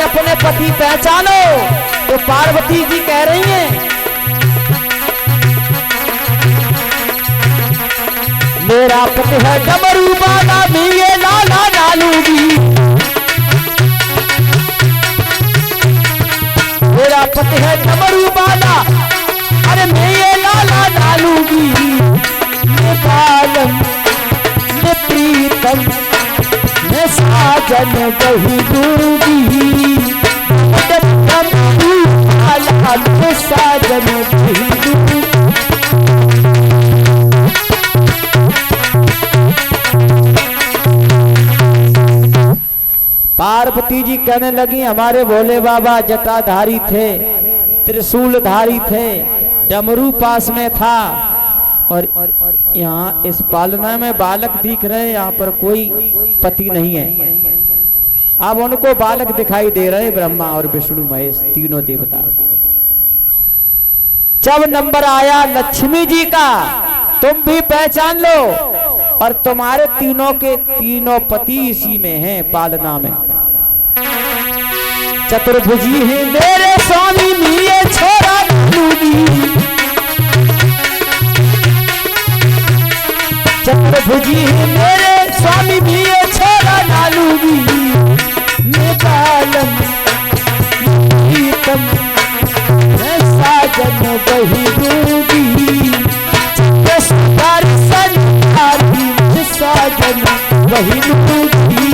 अपने पति पहचानो। तो पार्वती जी कह रही हैं, मेरा पति है डमरू बाला, ये लाला डालूंगी। मेरा पति है डमरू बाला, अरे मैं ये लाला डालूंगी। मैं बालम, मैं प्रीतम, मैं साजन वही दूंगी। डमरू बाला, मैं साजन वही दूंगी। पार्वती जी कहने लगी, हमारे भोले बाबा जटाधारी थे, त्रिशूलधारी थे, डमरू पास में था, और यहाँ इस पालना में बालक दिख रहे, यहाँ पर कोई पति नहीं है। अब उनको बालक दिखाई दे रहे, ब्रह्मा और विष्णु महेश तीनों देवता। जब नंबर आया लक्ष्मी जी का, तुम भी पहचान लो, और तुम्हारे तीनों के तीनों पति इसी में हैं, पालना में। चतुर्भुजी है मेरे स्वामी, मिये छोरा डालूंगी। चतुर्भुजी है मेरे स्वामी, मिये छोरा डालूंगी। मैं बालम, प्रीतम, मैं साजन वही दूंगी। साजन वही दूंगी।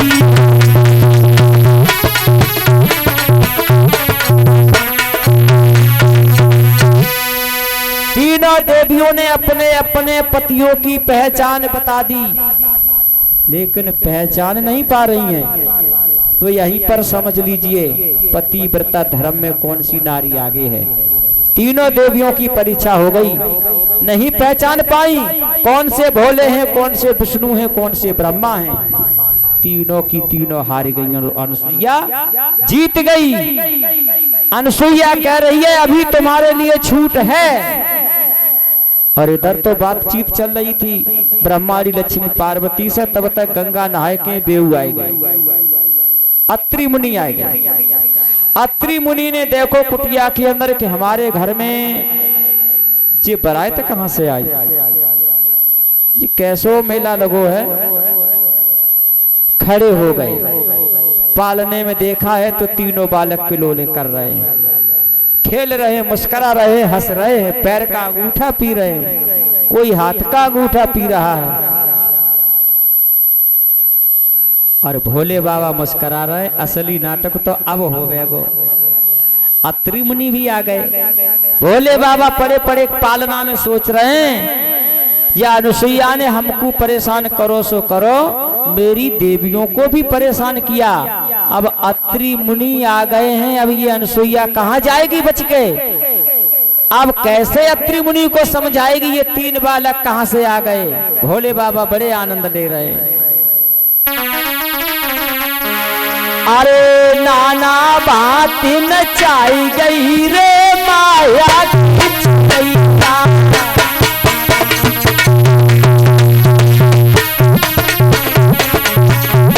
तीनों देवियों ने अपने अपने पतियों की पहचान बता दी, लेकिन पहचान नहीं पा रही हैं। तो यहीं पर समझ लीजिए पतिव्रता धर्म में कौन सी नारी आगे है। तीनों देवियों की परीक्षा हो गई, नहीं पहचान पाई कौन से भोले हैं, कौन से विष्णु हैं, कौन से ब्रह्मा हैं। तीनों की तीनों हार गई और अनुसुईया जीत गई। अनुसुईया कह रही है, अभी तुम्हारे लिए छूट है। और इधर तो बातचीत चल रही थी ब्रह्मारी लक्ष्मी पार्वती से, तब तक गंगा नहाए के बेऊ आए गए, अत्रि मुनि आए गए। अत्रि मुनि ने देखो कुटिया के अंदर कि हमारे घर में जी बारात कहां से आई जी, कैसो मेला लगो है। खड़े हो गए, पालने में देखा है तो तीनों बालक किलोले कर रहे हैं, खेल रहे, मुस्करा रहे, हंस रहे हैं, पैर का अंगूठा पी रहे हैं, कोई हाथ का अंगूठा पी रहा है, और भोले बाबा मुस्करा रहे। असली नाटक तो अब हो गया गो। अत्रि मुनि भी आ गए। भोले बाबा पड़े पड़े पालना में सोच रहे हैं, या अनुसुईया ने हमको परेशान करो सो करो, मेरी देवियों को भी परेशान किया। अब अत्रि मुनि आ गए हैं, अब ये अनुसुईया कहाँ जाएगी बच के। अब कैसे अत्रि मुनि को समझाएगी ये तीन बालक कहाँ से आ गए। भोले बाबा बड़े आनंद ले रहे हैं। अरे नाना बात नचाई गई रे माया खिंच गई,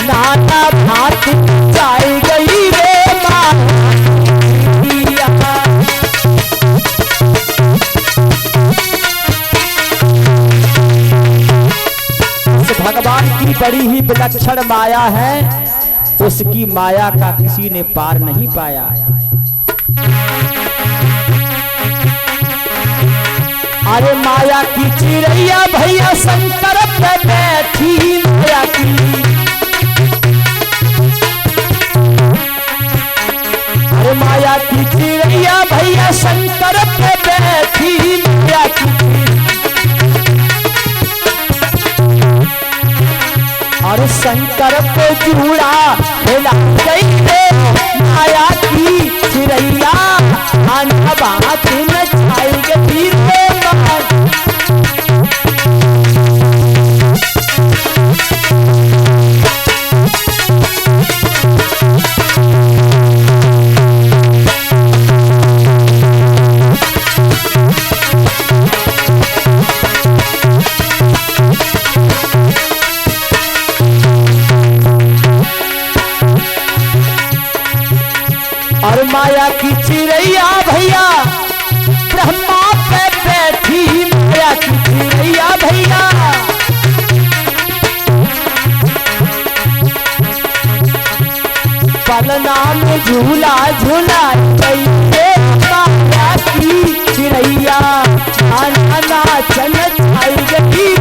नाना बात नचाई गई रे माया। भगवान की बड़ी ही विलक्षण माया है, उसकी माया का किसी ने पार नहीं पाया। अरे माया की चिड़ैया भैया शंकर पे बैठी, माया की, अरे माया की चिड़ैया भैया शंकर पे बैठी, माया की, और शंकर को जूड़ा हिला गई रे माया की चिड़ैया, आना बात नचाई गई रे चिरैया भैया पलना में झूला झूला माया की चिरैया नाचन छाई गई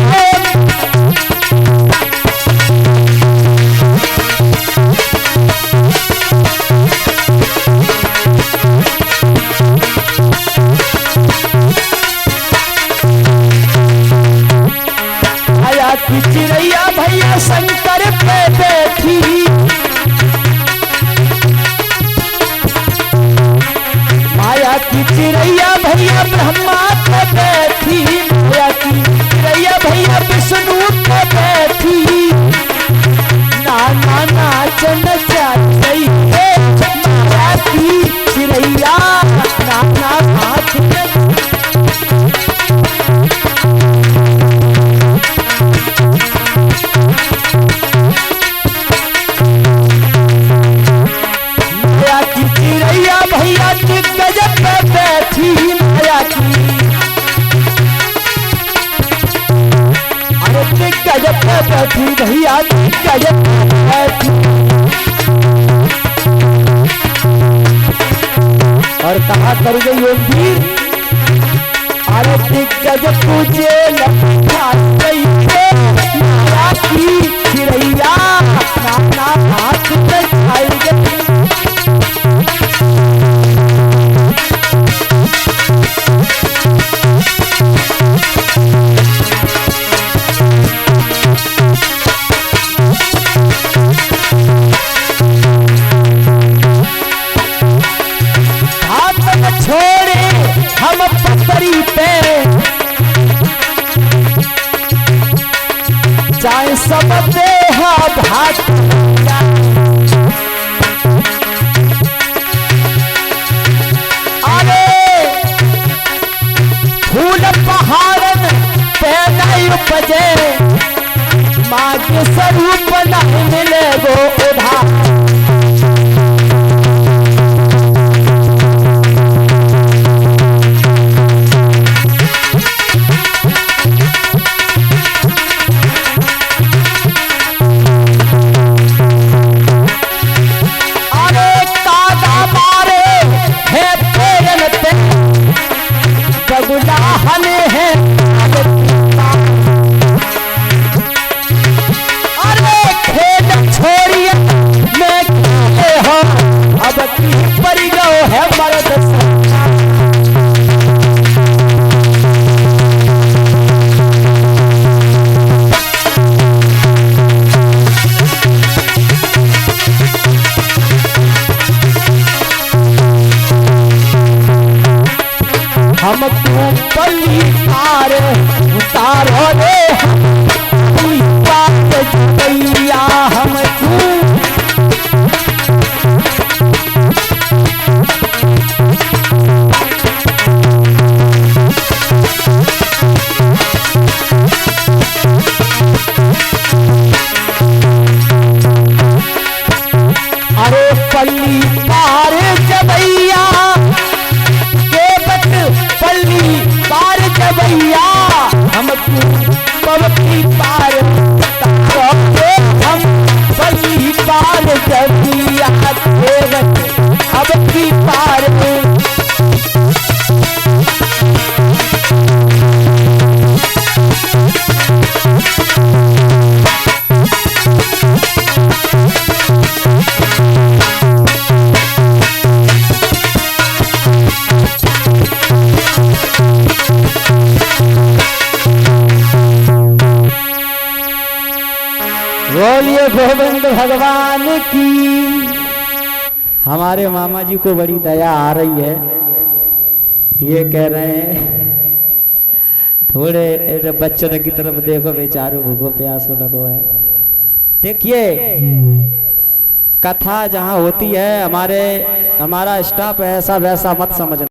माया की चिरैया भैया शंकर पे बैठी माया की चिरैया भैया ब्रह्मा पे बैठी माया की चिरैया भैया विष्णु पे बैठी नाना नाचन चाहिए माया की चिरैया नाना नाचन माया की चिरैया भैया दिग्गज पे बैठी माया की अरे दिग्गज पे बैठी भैया दिग्गज पे बैठी और कहा कर गई योगी अरे दिग्गज तुझे लखा गई माया की चिरैया नाना हाथ पे छाई गई छोड़े हम पथरी पे चाहे सब देहा भात अरे फूल पहाड़न पे नहीं उपजे माँ के स्वरूप नहीं मिले वो उधार गुलाहने हैं अरे खेल छोड़िए मैं खेले हो अब की परी गो है मर्द हम तू पली तार उतारो रे बात जैया हम तू अरे पल्ली पार जबैया पल्ली पार जबैया हम पवती पार हम पल्ली पार जबैया अब की पार बोलिए गोविंद भगवान की। हमारे मामा जी को बड़ी दया आ रही है, ये कह रहे हैं थोड़े बच्चों की तरफ देखो, बेचारों भूखो प्यासो लगो है। देखिए कथा जहाँ होती है हमारा स्टाफ ऐसा वैसा मत समझना।